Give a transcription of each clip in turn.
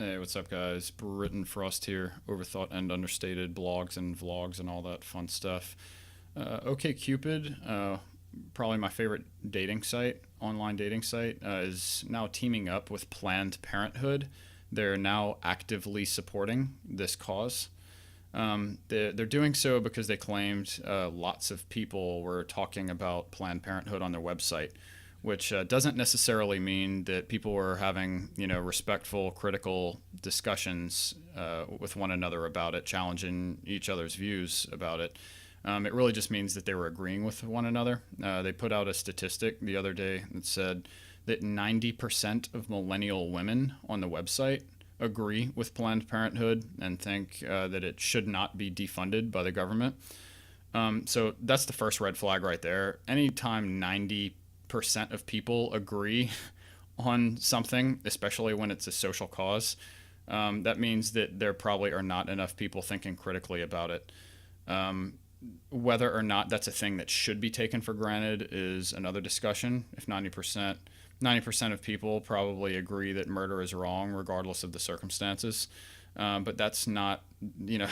Hey, what's up, guys? Britton Frost here. Overthought and understated blogs and vlogs and all that fun stuff. OkCupid, probably my favorite dating site, online dating site, is now teaming up with Planned Parenthood. They're now actively supporting this cause. They're doing so because they claimed lots of people were talking about Planned Parenthood on their website, which doesn't necessarily mean that people were having, respectful, critical discussions with one another about it, challenging each other's views about it. It really just means that they were agreeing with one another. They put out a statistic the other day that said that 90% of millennial women on the website agree with Planned Parenthood and think that it should not be defunded by the government. So that's the first red flag right there. Anytime 90% of people agree on something, especially when it's a social cause, that means that there probably are not enough people thinking critically about it. Whether or not that's a thing that should be taken for granted is another discussion. If 90% of people probably agree that murder is wrong, regardless of the circumstances. But that's not, you know,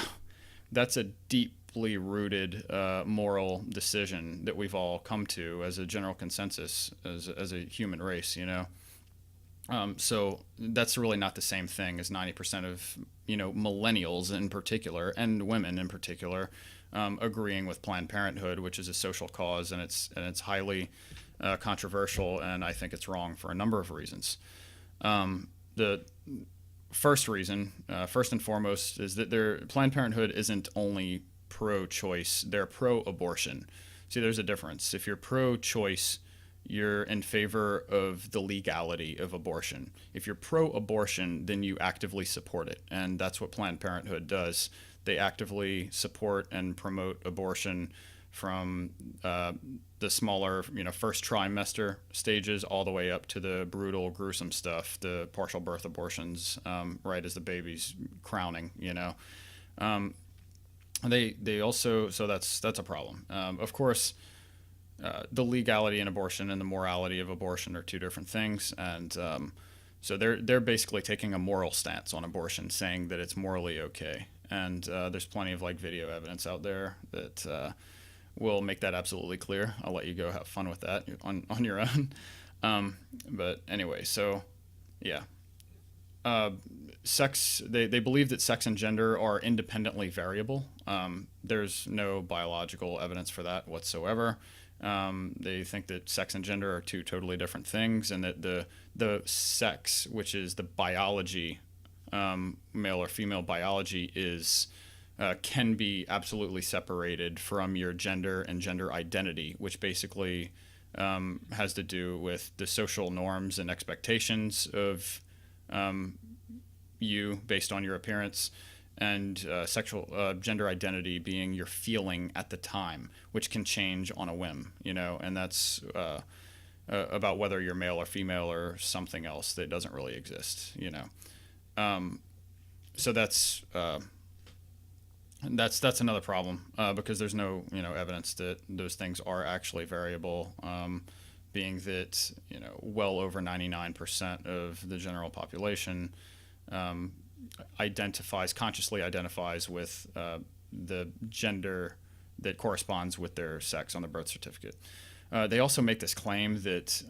that's a deeply rooted moral decision that we've all come to as a general consensus as a human race. So that's really not the same thing as 90% of, millennials in particular and women in particular agreeing with Planned Parenthood, which is a social cause, and it's highly controversial, and I think it's wrong for a number of reasons. The first and foremost, is that Planned Parenthood isn't only pro-choice; they're pro-abortion. See, there's a difference. If you're pro-choice, you're in favor of the legality of abortion. If you're pro-abortion, then you actively support it, and that's what Planned Parenthood does. They actively support and promote abortion from the smaller, first trimester stages all the way up to the brutal, gruesome stuff, the partial birth abortions, right as the baby's crowning. They also, so that's a problem. Of course, the legality in abortion and the morality of abortion are two different things, and so they're basically taking a moral stance on abortion, saying that it's morally okay. And there's plenty of video evidence out there that will make that absolutely clear. I'll let you go have fun with that on your own. But anyway, so yeah, sex. They believe that sex and gender are independently variable. There's no biological evidence for that whatsoever. They think that sex and gender are two totally different things, and that the sex, which is the biology, male or female biology, can be absolutely separated from your gender and gender identity, which basically has to do with the social norms and expectations of you based on your appearance, and sexual gender identity being your feeling at the time, which can change on a whim, and that's about whether you're male or female or something else that doesn't really exist. So that's another problem, because there's no evidence that those things are actually variable, being that well over 99% of the general population consciously identifies with the gender that corresponds with their sex on the birth certificate. They also make this claim that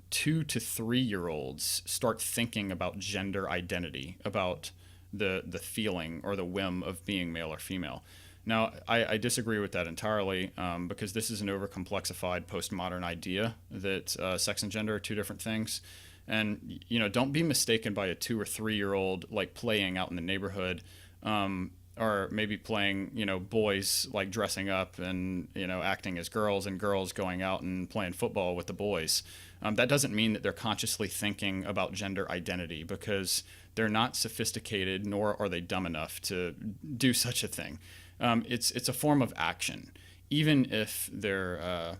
2 to 3 year olds start thinking about gender identity, about the feeling or the whim of being male or female. Now, I disagree with that entirely, because this is an overcomplexified postmodern idea that sex and gender are two different things. And, don't be mistaken by a 2 or 3 year old playing out in the neighborhood, or maybe playing, boys dressing up and, acting as girls, and girls going out and playing football with the boys. That doesn't mean that they're consciously thinking about gender identity, because they're not sophisticated, nor are they dumb enough to do such a thing. It's a form of action, even if they're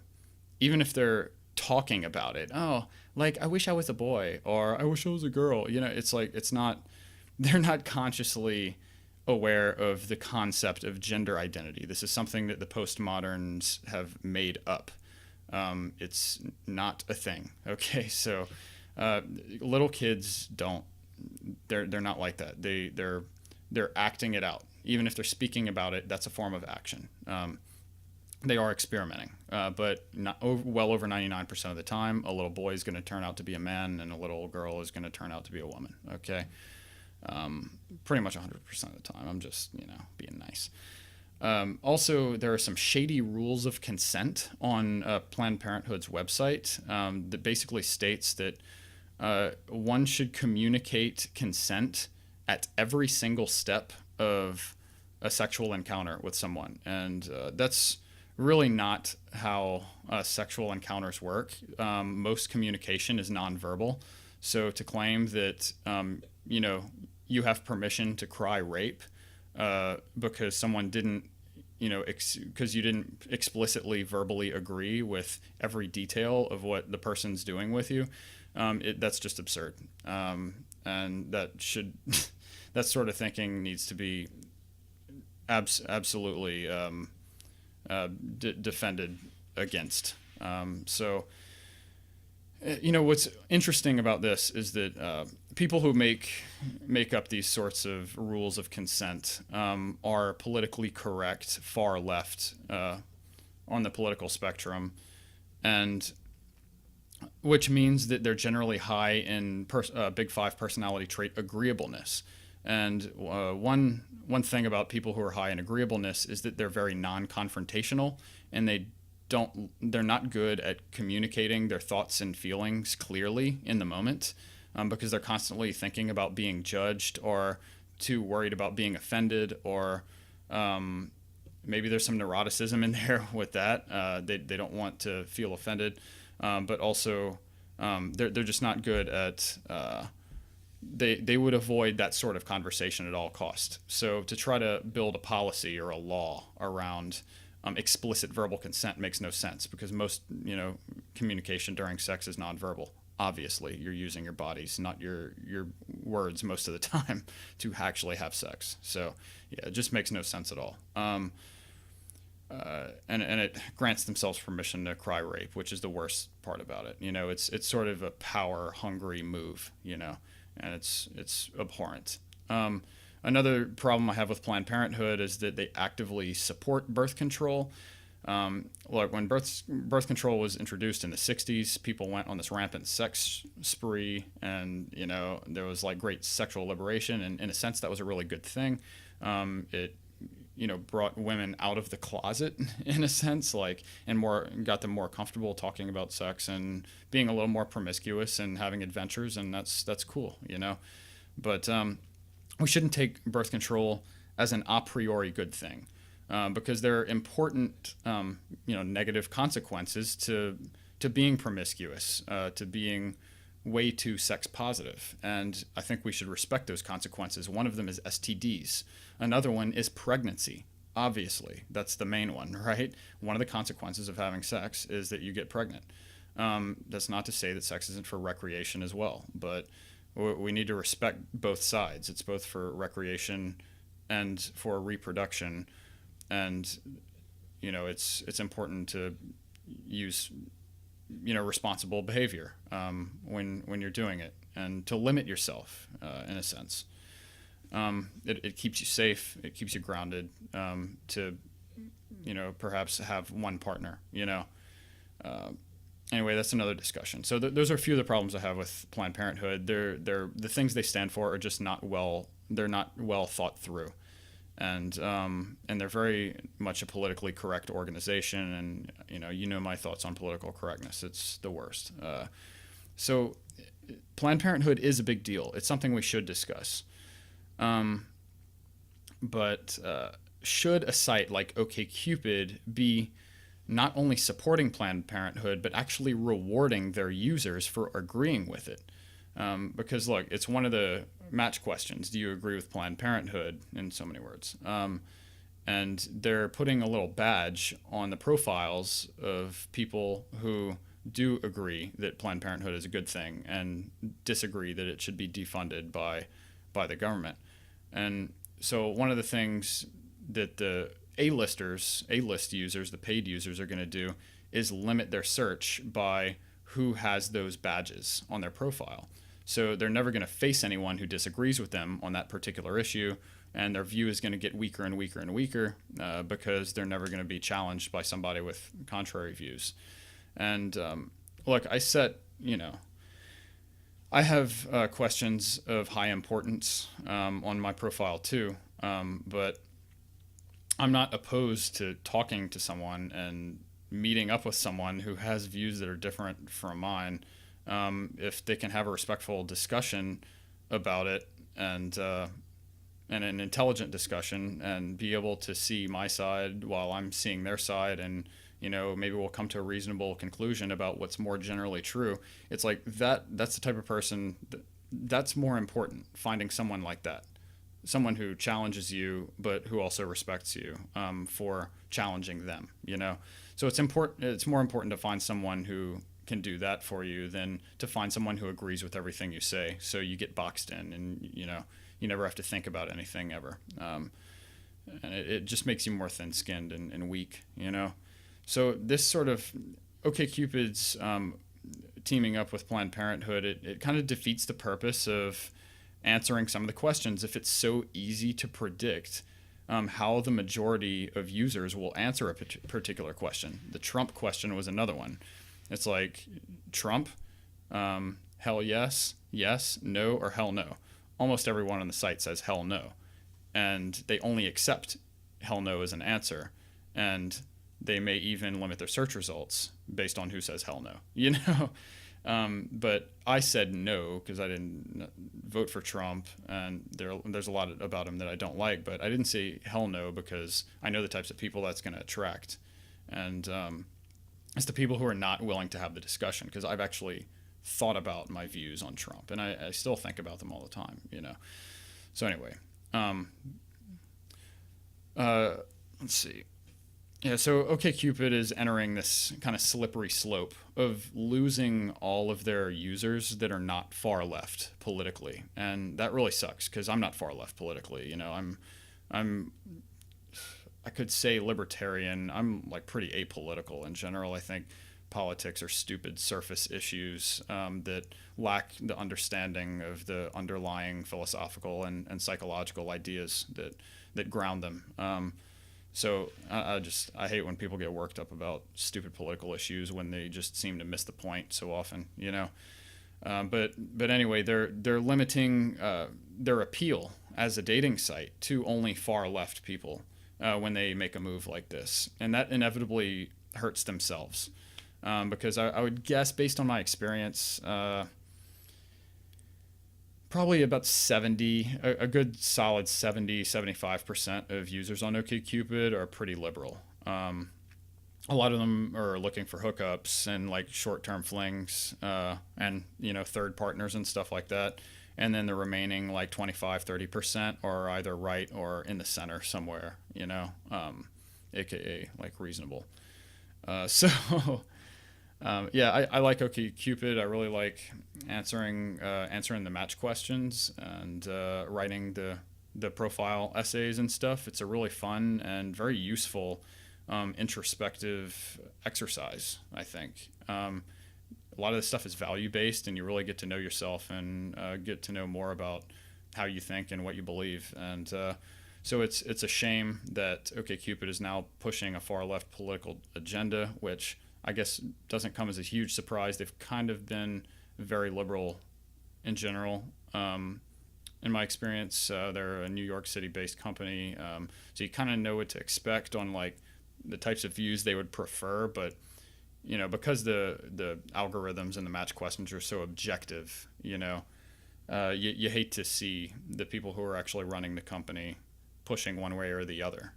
talking about it. Oh, I wish I was a boy, or I wish I was a girl. It's not. They're not consciously aware of the concept of gender identity. This is something that the postmoderns have made up. It's not a thing. Okay, so little kids don't they're not like that. They're acting it out. Even if they're speaking about it, that's a form of action. They are experimenting, but well over 99% of the time, a little boy is going to turn out to be a man, and a little girl is going to turn out to be a woman. Okay, pretty much 100% of the time. I'm just being nice. Also, there are some shady rules of consent on Planned Parenthood's website that basically states that one should communicate consent at every single step of a sexual encounter with someone, and that's really not how sexual encounters work. Most communication is nonverbal, so to claim that you have permission to cry rape because someone didn't because you didn't explicitly verbally agree with every detail of what the person's doing with you, that's just absurd, and that sort of thinking needs to be absolutely defended against. So, what's interesting about this is that people who make up these sorts of rules of consent are politically correct, far left on the political spectrum, and which means that they're generally high in Big Five personality trait agreeableness. And one thing about people who are high in agreeableness is that they're very non-confrontational, and they're not good at communicating their thoughts and feelings clearly in the moment, because they're constantly thinking about being judged, or too worried about being offended, or maybe there's some neuroticism in there with that. They don't want to feel offended, but also they're just not good at they would avoid that sort of conversation at all costs. So to try to build a policy or a law around explicit verbal consent makes no sense, because most communication during sex is nonverbal. Obviously, you're using your bodies, not your words most of the time to actually have sex. So yeah, it just makes no sense at all. And it grants themselves permission to cry rape, which is the worst part about it. It's sort of a power hungry move, and it's abhorrent. Another problem I have with Planned Parenthood is that they actively support birth control. Look, when birth control was introduced in the 60s, people went on this rampant sex spree, and there was like great sexual liberation, and in a sense that was a really good thing. It brought women out of the closet in a sense, and got them more comfortable talking about sex and being a little more promiscuous and having adventures, and that's cool, But we shouldn't take birth control as an a priori good thing, because there are important, negative consequences to being promiscuous, to being way too sex positive, and I think we should respect those consequences. One of them is STDs. Another one is pregnancy. Obviously, that's the main one, right? One of the consequences of having sex is that you get pregnant. That's not to say that sex isn't for recreation as well, but we need to respect both sides. It's both for recreation and for reproduction, and it's important to use responsible behavior when you're doing it, and to limit yourself in a sense. It keeps you safe. It keeps you grounded. To perhaps have one partner. Anyway, that's another discussion. So those are a few of the problems I have with Planned Parenthood. They're the things they stand for are just not well. They're not well thought through, and they're very much a politically correct organization. And my thoughts on political correctness. It's the worst. So Planned Parenthood is a big deal. It's something we should discuss. But should a site like OkCupid be not only supporting Planned Parenthood, but actually rewarding their users for agreeing with it? Because look, it's one of the match questions. Do you agree with Planned Parenthood? In so many words. And they're putting a little badge on the profiles of people who do agree that Planned Parenthood is a good thing and disagree that it should be defunded by the government. And so one of the things that the A-list users, the paid users, are going to do is limit their search by who has those badges on their profile. So they're never going to face anyone who disagrees with them on that particular issue, and their view is going to get weaker and weaker and weaker because they're never going to be challenged by somebody with contrary views. And look, I have questions of high importance on my profile too, but I'm not opposed to talking to someone and meeting up with someone who has views that are different from mine. If they can have a respectful discussion about it and an intelligent discussion and be able to see my side while I'm seeing their side, and maybe we'll come to a reasonable conclusion about what's more generally true. It's like that's the type of person that's more important, finding someone like that, someone who challenges you but who also respects you for challenging them. So it's more important to find someone who can do that for you than to find someone who agrees with everything you say, so you get boxed in and you never have to think about anything ever. And it just makes you more thin-skinned and weak. So this sort of OkCupid's teaming up with Planned Parenthood, it kind of defeats the purpose of answering some of the questions if it's so easy to predict how the majority of users will answer a particular question. The Trump question was another one. It's like, Trump, hell yes, yes, no, or hell no. Almost everyone on the site says hell no. And they only accept hell no as an answer. And they may even limit their search results based on who says hell no. But I said no because I didn't vote for Trump, and there's a lot about him that I don't like, but I didn't say hell no because I know the types of people that's going to attract. And it's the people who are not willing to have the discussion, because I've actually thought about my views on Trump, and I still think about them all the time. So anyway, let's see. Yeah, so OkCupid is entering this kind of slippery slope of losing all of their users that are not far left politically, and that really sucks because I'm not far left politically. I could say libertarian. I'm like pretty apolitical in general. I think politics are stupid surface issues that lack the understanding of the underlying philosophical and psychological ideas that ground them. So I hate when people get worked up about stupid political issues when they just seem to miss the point so often. But anyway, they're limiting their appeal as a dating site to only far left people when they make a move like this, and that inevitably hurts themselves. Because I would guess, based on my experience, probably about a good solid 75% of users on OkCupid are pretty liberal. A lot of them are looking for hookups and like short-term flings and third partners and stuff like that. And then the remaining like 25-30% are either right or in the center somewhere, aka like reasonable. I like OkCupid. I really like answering the match questions and writing the profile essays and stuff. It's a really fun and very useful introspective exercise, I think. A lot of this stuff is value-based, and you really get to know yourself and get to know more about how you think and what you believe. And so it's a shame that OkCupid is now pushing a far-left political agenda, which I guess doesn't come as a huge surprise. They've kind of been very liberal in general. In my experience, they're a New York City-based company, so you kind of know what to expect on like the types of views they would prefer. But because the algorithms and the match questions are so objective, you hate to see the people who are actually running the company pushing one way or the other.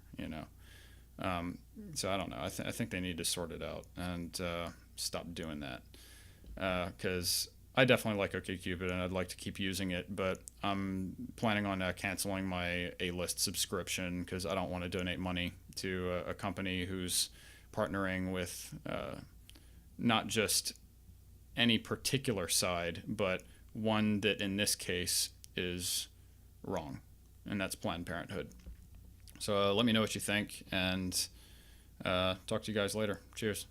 So I don't know. I think they need to sort it out and stop doing that. Because I definitely like OkCupid and I'd like to keep using it, but I'm planning on canceling my A-list subscription because I don't want to donate money to a company who's partnering with not just any particular side, but one that in this case is wrong, and that's Planned Parenthood. So let me know what you think, and talk to you guys later. Cheers.